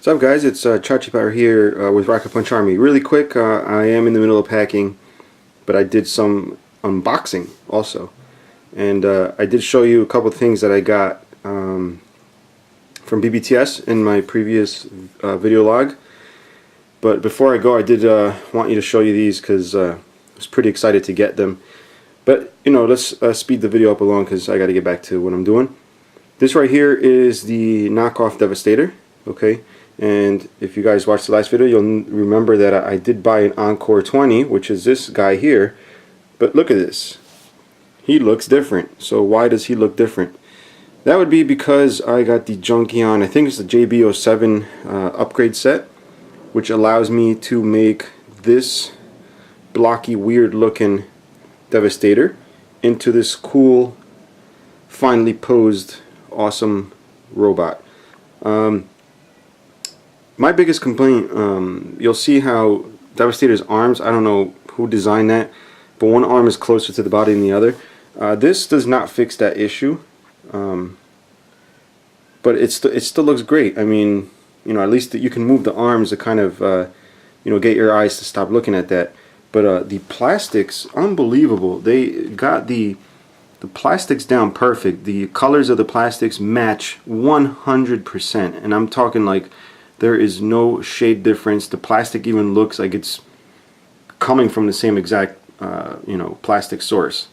What's up, guys? It's Chachi Power here with Rocket Punch Army. Really quick, I am in the middle of packing, but I did some unboxing also. And I did show you a couple of things that I got from BBTS in my previous video log. But before I go, I did want you to show you these because I was pretty excited to get them. But, you know, let's speed the video up along because I got to get back to what I'm doing. This right here is the knockoff Devastator, okay? And if you guys watched the last video, you'll remember that I did buy an Encore 20, which is this guy here. But look at this. He looks different. So why does he look different? That would be because I got the Junkion, I think it's the JB07 upgrade set, which allows me to make this blocky, weird looking Devastator into this cool, finely posed, awesome robot. My biggest complaint, you'll see how Devastator's arms, I don't know who designed that, but one arm is closer to the body than the other. This does not fix that issue, but it still looks great. I mean, you know, at least you can move the arms to kind of, you know, get your eyes to stop looking at that. But the plastics, unbelievable. They got the plastics down perfect. The colors of the plastics match 100%, and I'm talking like there is no shade difference. The plastic even looks like it's coming from the same exact you know, plastic source.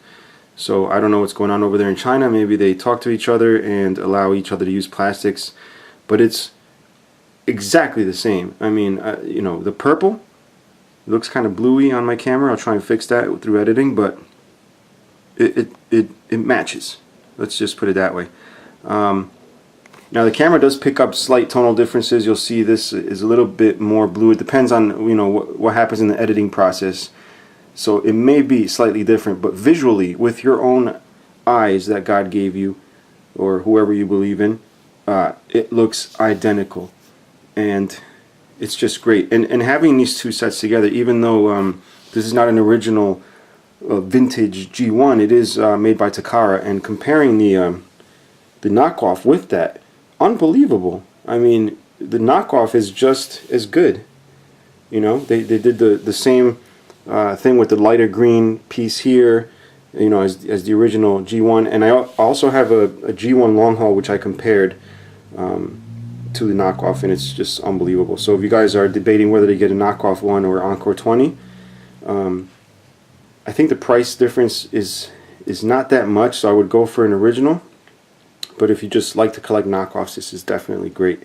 So I don't know what's going on over there in China. Maybe they talk to each other and allow each other to use plastics, but it's exactly the same. I mean, you know, the purple looks kind of bluey on my camera. I'll try and fix that through editing, but it matches. Let's just put it that way. Now the camera does pick up slight tonal differences. You'll see this is a little bit more blue. It depends on, you know, what happens in the editing process. So it may be slightly different, but visually, with your own eyes that God gave you, or whoever you believe in, it looks identical, and it's just great. And having these two sets together, even though this is not an original vintage G1, it is made by Takara, and comparing the knockoff with that, unbelievable. I mean, the knockoff is just as good. You know, they did the same thing with the lighter green piece here, you know, as the original G1. And I also have a G1 long haul which I compared to the knockoff, and it's just unbelievable. So if you guys are debating whether to get a knockoff one or Encore 20, I think the price difference is not that much, so I would go for an original. But if you just like to collect knockoffs, this is definitely great.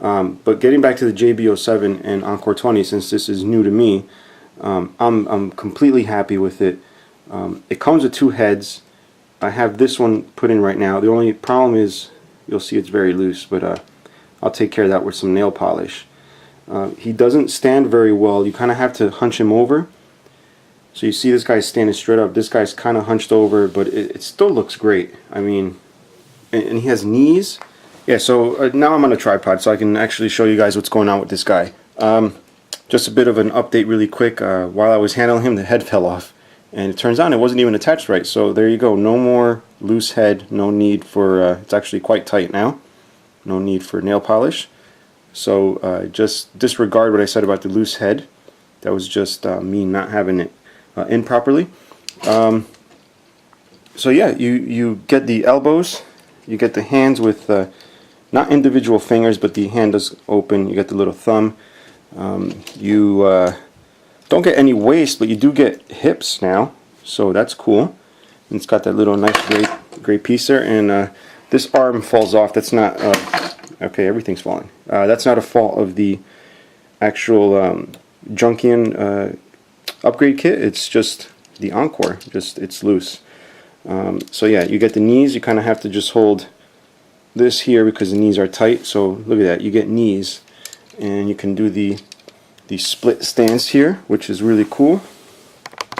But getting back to the JB07 and Encore 20, since this is new to me, I'm completely happy with it. It comes with two heads. I have this one put in right now. The only problem is you'll see it's very loose, but I'll take care of that with some nail polish. He doesn't stand very well. You kind of have to hunch him over. So you see this guy's standing straight up. This guy's kind of hunched over, but it still looks great. I mean, and he has knees. Yeah, so now I'm on a tripod so I can actually show you guys what's going on with this guy. Just a bit of an update really quick. While I was handling him, the head fell off, and it turns out it wasn't even attached right. So there you go, no more loose head, no need for, it's actually quite tight now, no need for nail polish. So just disregard what I said about the loose head. That was just me not having it in properly. So yeah, you get the elbows, you get the hands with not individual fingers, but the hand does open. You get the little thumb. You don't get any waist, but you do get hips now, so that's cool. And it's got that little nice gray piece there, and this arm falls off. That's not okay, everything's falling. That's not a fault of the actual Junkion upgrade kit. It's just the Encore, just it's loose. So yeah, you get the knees. You kind of have to just hold this here because the knees are tight. So look at that, you get knees, and you can do the split stance here, which is really cool.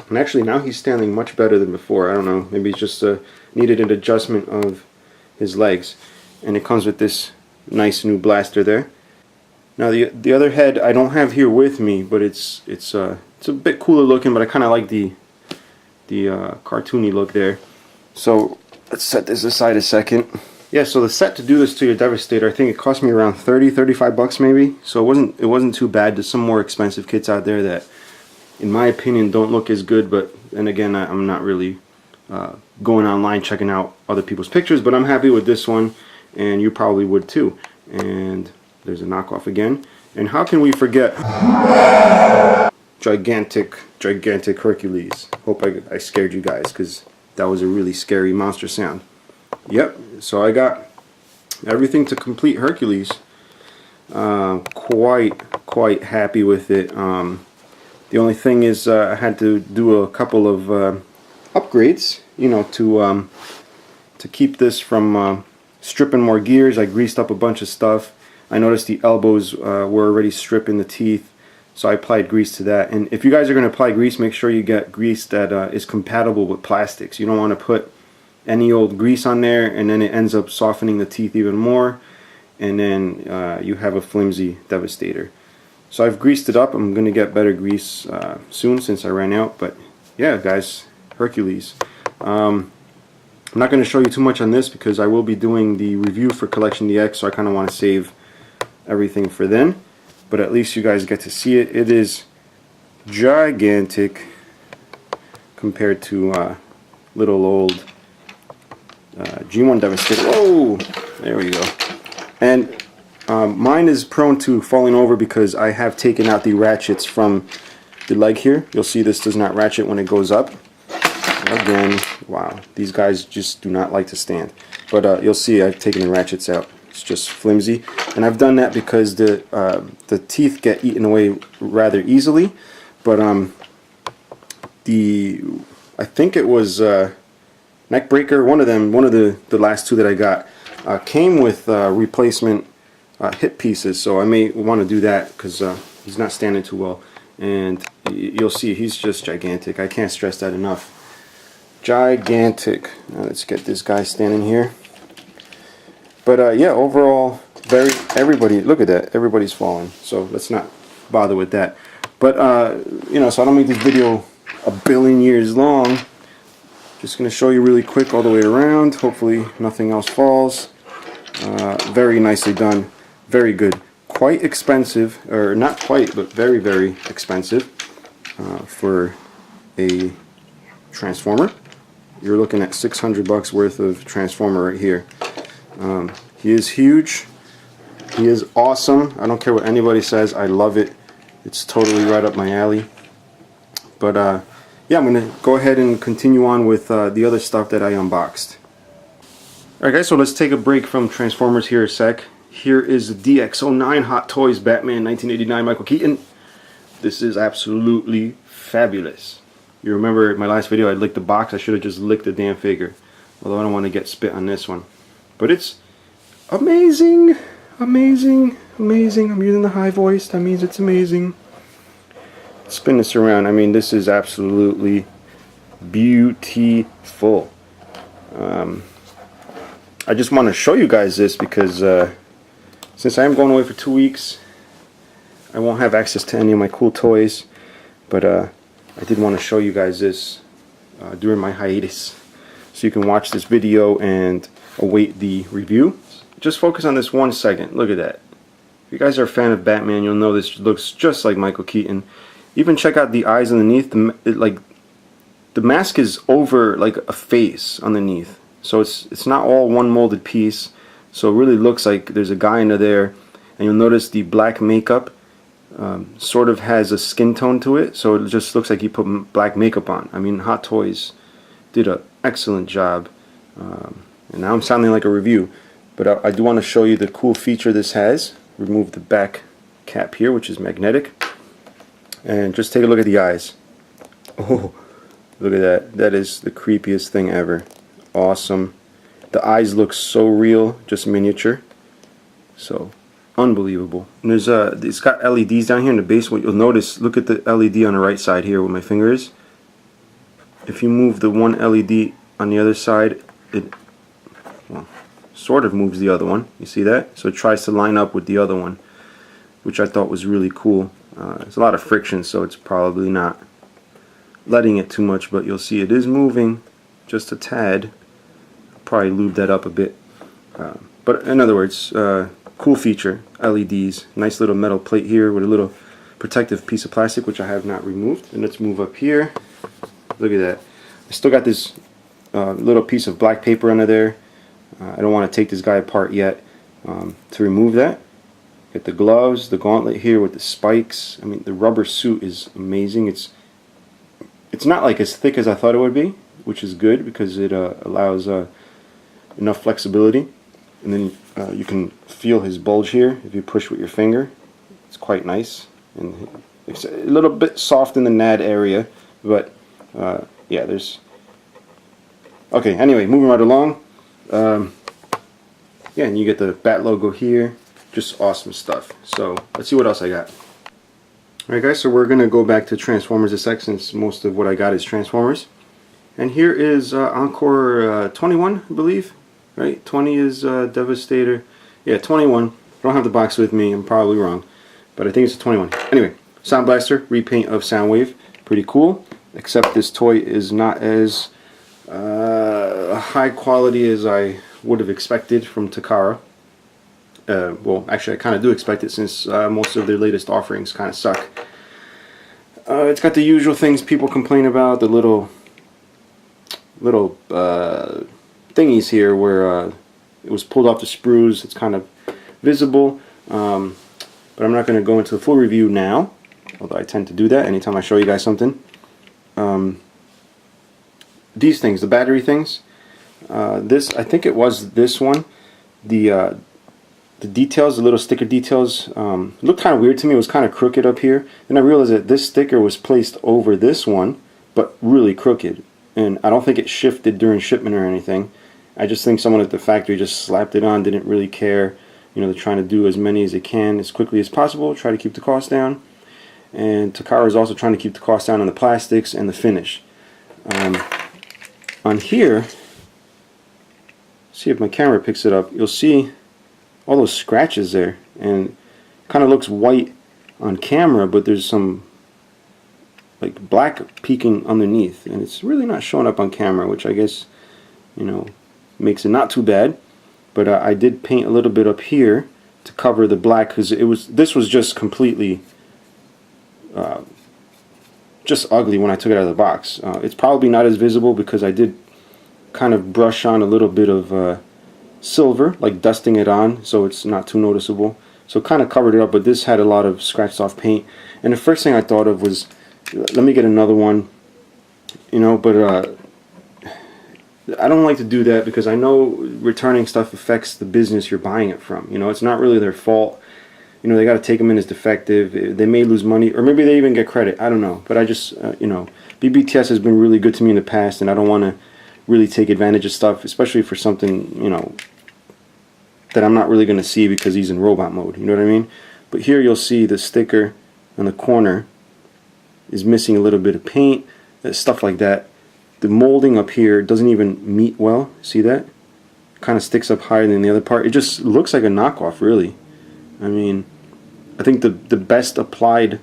And actually now he's standing much better than before. I don't know, maybe it's just needed an adjustment of his legs. And it comes with this nice new blaster there. Now the other head I don't have here with me, but it's a bit cooler looking, but I kind of like the cartoony look there. So let's set this aside a second. yeah, so the set to do this to your Devastator, I think it cost me around 35 bucks maybe. So it wasn't too bad. There's some more expensive kits out there that, in my opinion, don't look as good. But and again, I'm not really going online checking out other people's pictures. But I'm happy with this one, and you probably would too. And there's a knockoff again. And how can we forget gigantic Hercules? Hope I scared you guys, because that was a really scary monster sound. Yep, so I got everything to complete Hercules. Quite happy with it. The only thing is I had to do a couple of upgrades, you know, to keep this from stripping more gears. I greased up a bunch of stuff. I noticed the elbows were already stripping the teeth, so I applied grease to that. And if you guys are going to apply grease, make sure you get grease that is compatible with plastics. You don't want to put any old grease on there and then it ends up softening the teeth even more, and then you have a flimsy Devastator. So I've greased it up. I'm going to get better grease soon since I ran out. But yeah, guys, Hercules. I'm not going to show you too much on this because I will be doing the review for Collection DX, so I kind of want to save everything for then. But at least you guys get to see it. It is gigantic compared to little old G1 Devastator. Whoa! There we go. And mine is prone to falling over because I have taken out the ratchets from the leg here. You'll see this does not ratchet when it goes up. Again, wow, these guys just do not like to stand. But you'll see I've taken the ratchets out. It's just flimsy, and I've done that because the teeth get eaten away rather easily. But I think it was Neckbreaker, one of the last two that I got came with replacement hip pieces, so I may want to do that because he's not standing too well. And you'll see he's just gigantic. I can't stress that enough. Gigantic. Now let's get this guy standing here. But yeah, overall, everybody, look at that, everybody's falling. So let's not bother with that. But you know, so I don't make this video a billion years long. Just going to show you really quick all the way around. Hopefully nothing else falls. Very nicely done. Very good. Quite expensive, or not quite, but very expensive for a Transformer. You're looking at 600 bucks worth of Transformer right here. He is huge. He is awesome. I don't care what anybody says. I love it. It's totally right up my alley. But yeah, I'm going to go ahead and continue on with the other stuff that I unboxed. Alright guys, so let's take a break from Transformers here a sec. Here is the DX09 Hot Toys Batman 1989 Michael Keaton. This is absolutely fabulous. You remember my last video I licked the box. I should have just licked the damn figure. Although I don't want to get spit on this one. But it's amazing. Amazing. Amazing. I'm using the high voice. That means it's amazing. Spin this around. I mean, this is absolutely beautiful. I just want to show you guys this because since I am going away for 2 weeks, I won't have access to any of my cool toys. But I did want to show you guys this during my hiatus, so you can watch this video and await the review. Just focus on this 1 second. Look at that. If you guys are a fan of Batman, you'll know this looks just like Michael Keaton. Even check out the eyes underneath. The mask is over like a face underneath, so it's not all one molded piece. So it really looks like there's a guy under there, and you'll notice the black makeup sort of has a skin tone to it, so it just looks like he put black makeup on. I mean, Hot Toys did an excellent job. And now I'm sounding like a review, but I do want to show you the cool feature this has. Remove the back cap here, which is magnetic, and just take a look at the eyes. Oh, look at that. That is the creepiest thing ever. Awesome. The eyes look so real, just miniature. So unbelievable. And there's it's got LEDs down here in the base. What you'll notice, look at the LED on the right side here where my finger is. If you move the one LED on the other side, it sort of moves the other one. You see that? So it tries to line up with the other one, which I thought was really cool. There's a lot of friction, so it's probably not letting it too much, but you'll see it is moving just a tad. Probably lube that up a bit. But in other words, cool feature, LEDs, nice little metal plate here with a little protective piece of plastic, which I have not removed. And let's move up here. Look at that. I still got this little piece of black paper under there. I don't want to take this guy apart yet to remove that. Get the gloves, the gauntlet here with the spikes. I mean, the rubber suit is amazing. It's not like as thick as I thought it would be, which is good because it allows enough flexibility. And then you can feel his bulge here if you push with your finger. It's quite nice, and it's a little bit soft in the nad area, but yeah, there's. Okay, anyway, moving right along. Yeah, and you get the bat logo here. Just awesome stuff. So let's see what else I got. Alright guys, so we're going to go back to Transformers SX since most of what I got is Transformers. And here is Encore 21, I believe. Right? 20 is Devastator. Yeah, 21. I don't have the box with me. I'm probably wrong. But I think it's a 21. Anyway, Sound Blaster, repaint of Soundwave. Pretty cool. Except this toy is not as high quality as I would have expected from Takara. Well, actually I kind of do expect it since most of their latest offerings kind of suck. It's got the usual things people complain about, the little thingies here where it was pulled off the sprues. It's kind of visible, but I'm not going to go into the full review now, although I tend to do that anytime I show you guys something. These things, the battery things, this, I think it was this one, the details, the little sticker details, looked kind of weird to me. It was kind of crooked up here. Then I realized that this sticker was placed over this one, but really crooked. And I don't think it shifted during shipment or anything. I just think someone at the factory just slapped it on, didn't really care. You know, they're trying to do as many as they can as quickly as possible, try to keep the cost down. And Takara is also trying to keep the cost down on the plastics and the finish. On here, see if my camera picks it up, you'll see all those scratches there, and kind of looks white on camera, but there's some like black peeking underneath, and it's really not showing up on camera, which I guess, you know, makes it not too bad. But I did paint a little bit up here to cover the black, because this was just completely just ugly when I took it out of the box. It's probably not as visible because I did kind of brush on a little bit of silver, like dusting it on, so it's not too noticeable. So kind of covered it up, but this had a lot of scratched off paint. And the first thing I thought of was, let me get another one, you know, but I don't like to do that because I know returning stuff affects the business you're buying it from. You know, it's not really their fault. You know, they got to take them in as defective. They may lose money, or maybe they even get credit. I don't know. But I just, you know, BBTS has been really good to me in the past, and I don't want to really take advantage of stuff, especially for something, you know, that I'm not really going to see because he's in robot mode. You know what I mean? But here you'll see the sticker on the corner is missing a little bit of paint, stuff like that. The molding up here doesn't even meet well. See that? Kind of sticks up higher than the other part. It just looks like a knockoff, really. I mean, I think the best applied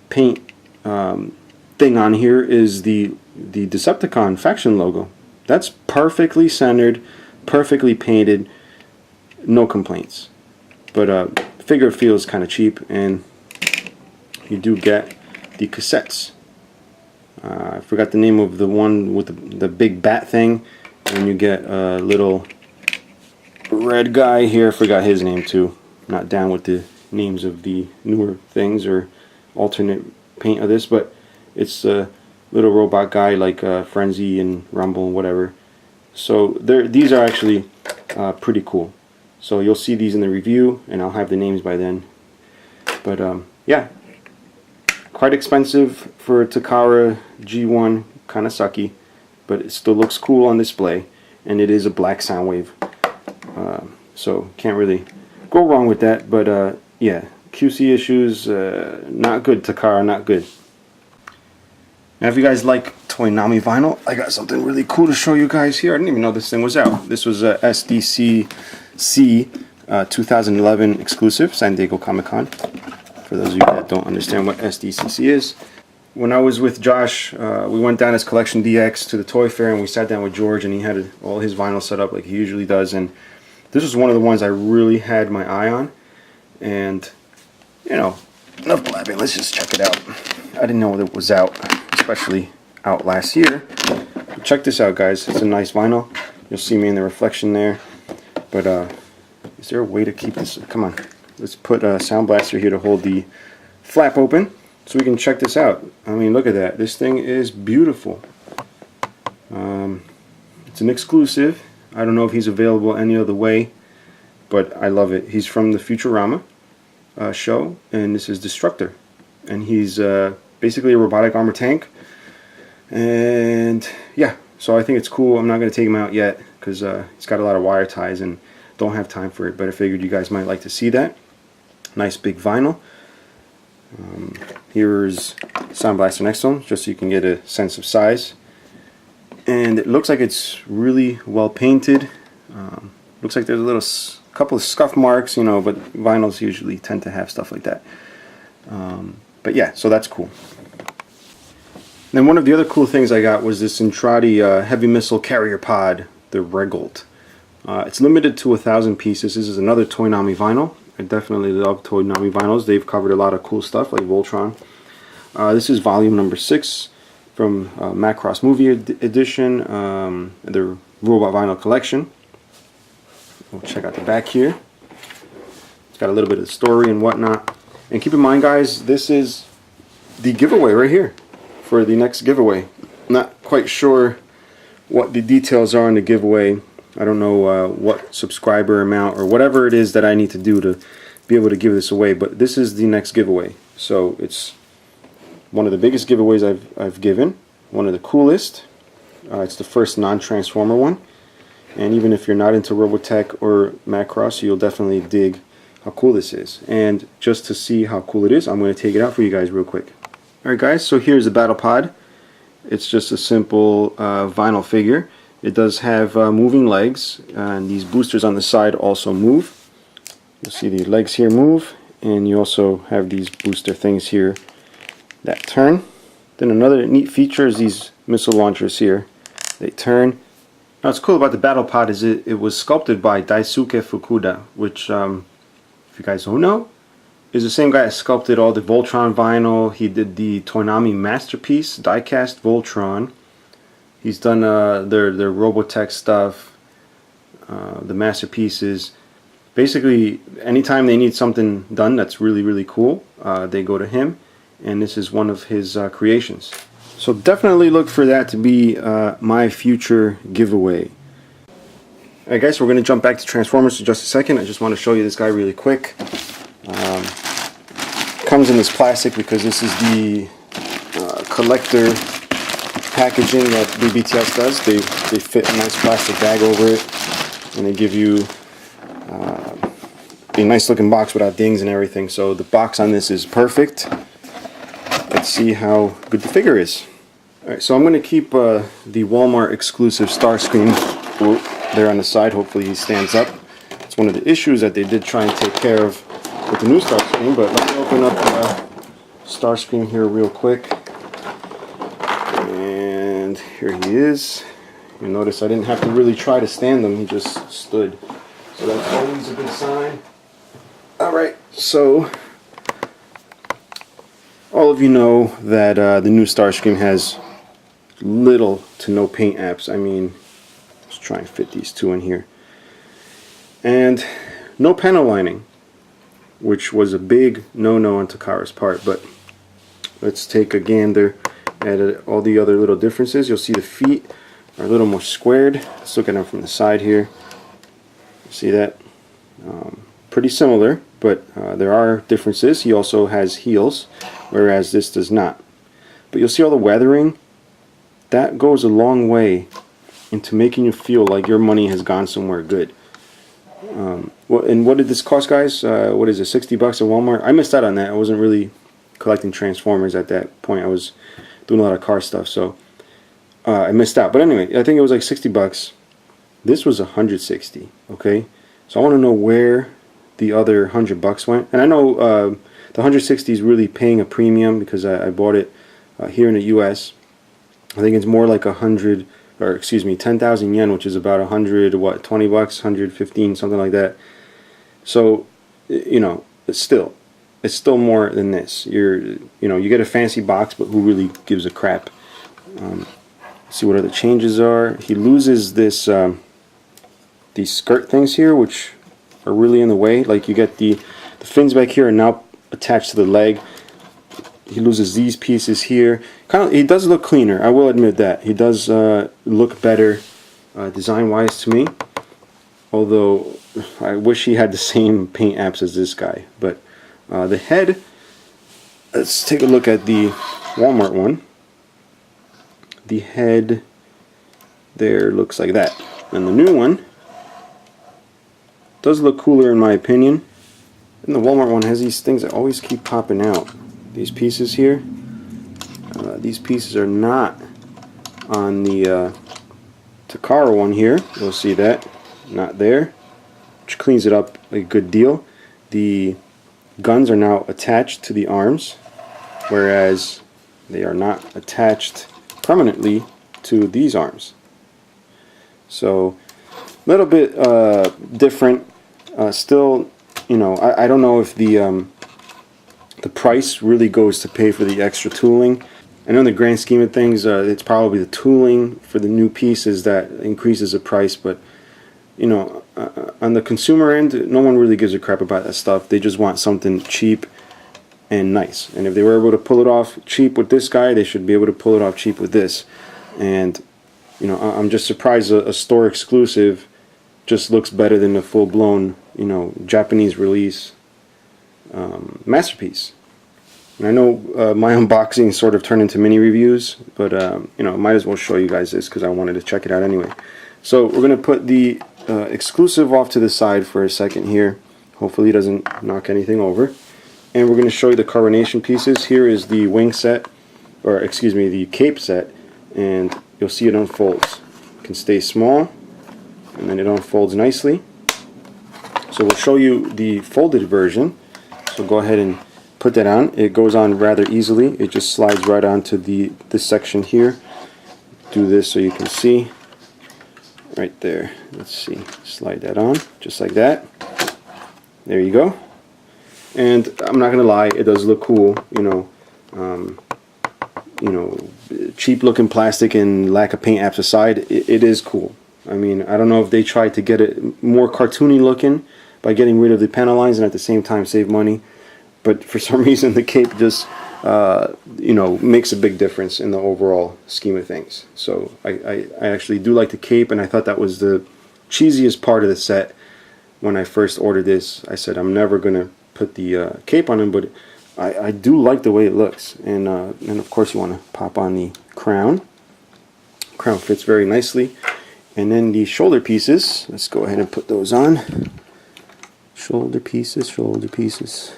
paint thing on here is the Decepticon faction logo. That's perfectly centered, perfectly painted, no complaints. But figure feels kind of cheap, and you do get the cassettes. I forgot the name of the one with the big bat thing, and you get a little red guy here. I forgot his name too. Not down with the names of the newer things or alternate paint of this, but it's a little robot guy like Frenzy and Rumble and whatever. So these are actually pretty cool. So you'll see these in the review, and I'll have the names by then. But yeah, quite expensive for a Takara G1, kind of sucky, but it still looks cool on display, and it is a black Soundwave. So can't really go wrong with that. But yeah, QC issues, not good. Takara, not good. Now if you guys like Toynami vinyl, I got something really cool to show you guys here. I didn't even know this thing was out. This was a SDCC 2011 exclusive, San Diego Comic-Con. For those of you that don't understand what SDCC is. When I was with Josh, we went down as Collection DX to the toy fair, and we sat down with George, and he had all his vinyl set up like he usually does. And This was one of the ones I really had my eye on, and you know, enough blabbing, let's just check it out. I didn't know it was out, especially out last year. But check this out, guys. It's a nice vinyl. You'll see me in the reflection there. But is there a way to keep this? Come on, let's put a sound blaster here to hold the flap open so we can check this out. I mean, look at that. This thing is beautiful. It's an exclusive. I don't know if he's available any other way, but I love it. He's from the Futurama show, and this is Destructor, and he's basically a robotic armor tank. And yeah, so I think it's cool. I'm not going to take him out yet because he's got a lot of wire ties and don't have time for it, but I figured you guys might like to see that. Nice big vinyl. Here's Sound Blaster next to him, just so you can get a sense of size. And it looks like it's really well painted. Looks like there's a little couple of scuff marks, you know, but vinyls usually tend to have stuff like that. But yeah, so that's cool. Then one of the other cool things I got was this Intrati heavy missile carrier pod, the Regolt. It's limited to 1,000 pieces. This is another Toynami vinyl. I definitely love Toynami vinyls. They've covered a lot of cool stuff like Voltron. This is volume number 6 from Macross Movie Edition, the Robot Vinyl Collection. We'll check out the back here. It's got a little bit of story and whatnot. And keep in mind, guys, this is the giveaway right here for the next giveaway. Not quite sure what the details are on the giveaway. I don't know what subscriber amount or whatever it is that I need to do to be able to give this away, but this is the next giveaway. So it's one of the biggest giveaways I've given, one of the coolest. It's the first non-transformer one, and even if you're not into Robotech or Macross, you'll definitely dig how cool this is. And just to see how cool it is, I'm going to take it out for you guys real quick. Alright guys, so here's the battle pod. It's just a simple vinyl figure. It does have moving legs, and these boosters on the side also move. You'll see the legs here move, and you also have these booster things here that turn. Then another neat feature is these missile launchers here. They turn. Now what's cool about the battle pod is it was sculpted by Daisuke Fukuda, which if you guys don't know, is the same guy that sculpted all the Voltron vinyl. He did the Toynami Masterpiece diecast Voltron. He's done their Robotech stuff, the masterpieces. Basically, anytime they need something done that's really, really cool, they go to him, and this is one of his creations. So definitely look for that to be my future giveaway. Alright guys, so we're going to jump back to Transformers in just a second. I just want to show you this guy really quick. Comes in this plastic because this is the collector packaging that BBTS does. They fit a nice plastic bag over it, and they give you a nice looking box without dings and everything. So the box on this is perfect. Let's see how good the figure is. Alright, so I'm going to keep the Walmart exclusive Starscream there on the side. Hopefully he stands up. It's one of the issues that they did try and take care of with the new Starscream, but let me open up Starscream here real quick. And here he is. You'll notice I didn't have to really try to stand him, he just stood. So that's always a good sign. Alright, so all of you know that the new Starscream has little to no paint apps. I mean, let's try and fit these two in here. And no panel lining, which was a big no-no on Takara's part. But let's take a gander at all the other little differences. You'll see the feet are a little more squared. Let's look at them from the side here. See that? Pretty similar, but there are differences. He also has heels, whereas this does not. But you'll see all the weathering. That goes a long way into making you feel like your money has gone somewhere good. Well, and what did this cost, guys? What is it, $60 at Walmart? I missed out on that. I wasn't really collecting Transformers at that point. I was doing a lot of car stuff, so I missed out. But anyway, I think it was like $60. This was $160. Okay, so I want to know where the other $100 went. And I know the $160 is really paying a premium because I bought it here in the U.S. I think it's more like $100 or excuse me, 10,000 yen, which is about 100, what, 20 bucks, 115, something like that. So, you know, it's still more than this. You get a fancy box, but who really gives a crap? See what other changes are. He loses this these skirt things here, which are really in the way. Like, you get the fins back here are now attached to the leg. He loses these pieces here. He does look cleaner, I will admit that. He does look better design-wise to me. Although I wish he had the same paint apps as this guy. But the head, let's take a look at the Walmart one. The head there looks like that. And the new one does look cooler in my opinion. And the Walmart one has these things that always keep popping out. These pieces here. These pieces are not on the Takara one here. You'll see that. Not there. Which cleans it up a good deal. The guns are now attached to the arms, whereas they are not attached permanently to these arms. So a little bit different. Still, you know, I don't know if the price really goes to pay for the extra tooling. I know in the grand scheme of things, it's probably the tooling for the new pieces that increases the price, but you know, on the consumer end, no one really gives a crap about that stuff. They just want something cheap and nice. And if they were able to pull it off cheap with this guy, they should be able to pull it off cheap with this. And you know, I'm just surprised a store exclusive just looks better than a full-blown, you know, Japanese release masterpiece. And I know my unboxing sort of turned into mini reviews, but you know, might as well show you guys this because I wanted to check it out anyway. So we're gonna put the exclusive off to the side for a second here. Hopefully it doesn't knock anything over. And we're going to show you the coronation pieces. Here is the wing set, or excuse me, the cape set, and you'll see it unfolds. It can stay small, and then it unfolds nicely. So we'll show you the folded version. So go ahead and put that on. It goes on rather easily. It just slides right onto this section here. Do this so you can see. Right there. Let's see. Slide that on, just like that. There you go. And I'm not gonna lie, it does look cool. You know, cheap looking plastic and lack of paint apps aside, it is cool. I mean, I don't know if they tried to get it more cartoony looking by getting rid of the panel lines and at the same time save money, but for some reason the cape just you know, makes a big difference in the overall scheme of things. So I actually do like the cape, and I thought that was the cheesiest part of the set. When I first ordered this, I said I'm never gonna put the cape on him, but I do like the way it looks. And of course you want to pop on the crown. Crown fits very nicely. And then the shoulder pieces, let's go ahead and put those on. Shoulder pieces, shoulder pieces.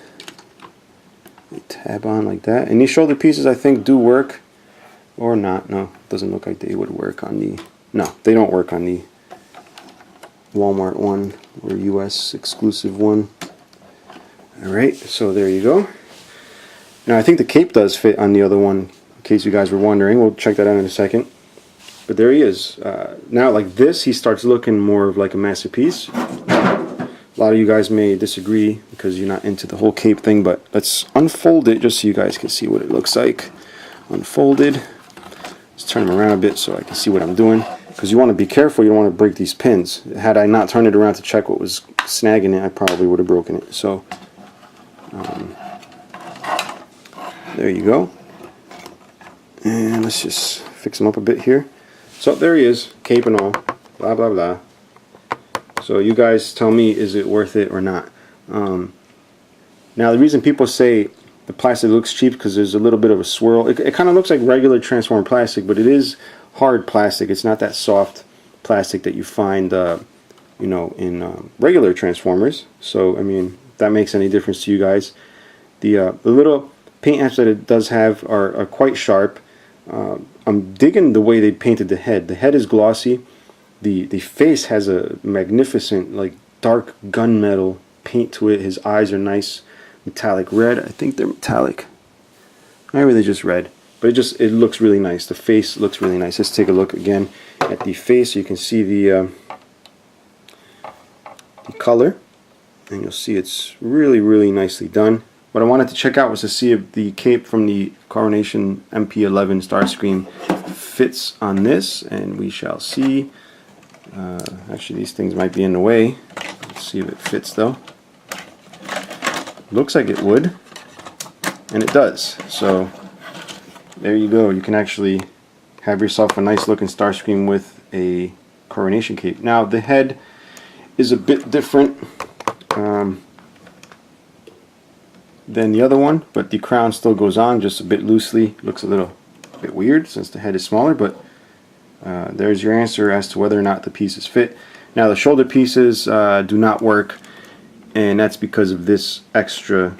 Tab on like that, and these shoulder pieces I think do work, or not. No, it doesn't look like they would work on the, no, they don't work on the Walmart one or US exclusive one. Alright, so there you go. Now I think the cape does fit on the other one, in case you guys were wondering. We'll check that out in a second. But there he is. Now like this, he starts looking more of like a masterpiece. A lot of you guys may disagree because you're not into the whole cape thing, but let's unfold it just so you guys can see what it looks like. Unfolded. Let's turn them around a bit so I can see what I'm doing, because you want to be careful. You don't want to break these pins. Had I not turned it around to check what was snagging it, I probably would have broken it. So there you go. And let's just fix them up a bit here. So there he is, cape and all, blah blah blah. So you guys tell me, is it worth it or not? Now the reason people say the plastic looks cheap because there's a little bit of a swirl. It kind of looks like regular transformer plastic, but it is hard plastic. It's not that soft plastic that you find, you know, in regular transformers. So I mean, if that makes any difference to you guys. The little paint apps that it does have are quite sharp. I'm digging the way they painted the head. The head is glossy. The face has a magnificent, like, dark gunmetal paint to it. His eyes are nice metallic red. I think they're metallic. Maybe they're just red. but it looks really nice. The face looks really nice. Let's take a look again at the face. You can see the color, and you'll see it's really nicely done. What I wanted to check out was to see if the cape from the Coronation MP11 Starscream fits on this, and we shall see. Actually, these things might be in the way. Let's see if it fits though. Looks like it would, and it does. So there you go. You can actually have yourself a nice looking Starscream with a Coronation cape. Now the head is a bit different than the other one, but the crown still goes on just a bit loosely. Looks a little bit weird since the head is smaller, but there's your answer as to whether or not the pieces fit. Now the shoulder pieces do not work, and that's because of this extra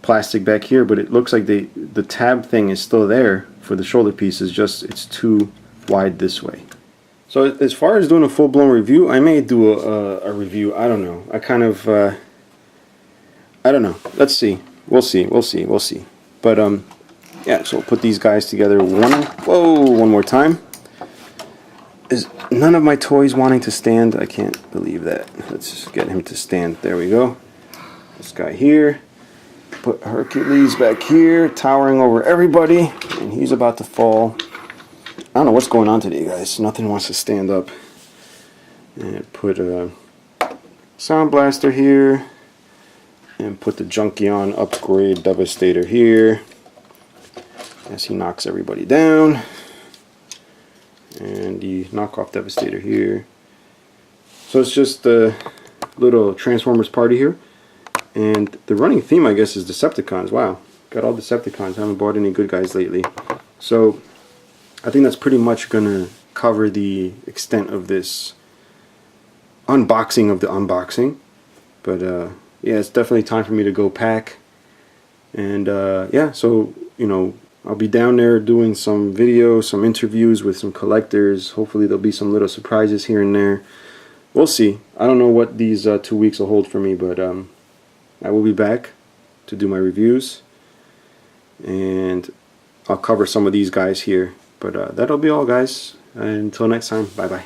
plastic back here, but it looks like the tab thing is still there for the shoulder pieces, just it's too wide this way. So as far as doing a full-blown review, I may do a review. I don't know. I kind of I don't know. Let's see. We'll see. But yeah, so we'll put these guys together one more time. Is none of my toys wanting to stand? I can't believe that. Let's just get him to stand. There we go. This guy here. Put Hercules back here, towering over everybody, and he's about to fall. I don't know what's going on today, guys. Nothing wants to stand up. And put a Sound Blaster here. And put the Junkion Upgrade Devastator here as he knocks everybody down. And the knockoff Devastator here. So it's just a little Transformers party here. And the running theme, I guess, is Decepticons. Wow, got all Decepticons. I haven't bought any good guys lately. So I think that's pretty much going to cover the extent of this unboxing of the unboxing. But yeah, it's definitely time for me to go pack. And yeah, so, you know, I'll be down there doing some videos, some interviews with some collectors. Hopefully there'll be some little surprises here and there. We'll see. I don't know what these 2 weeks will hold for me, but I will be back to do my reviews. And I'll cover some of these guys here. But that'll be all, guys. Until next time, bye-bye.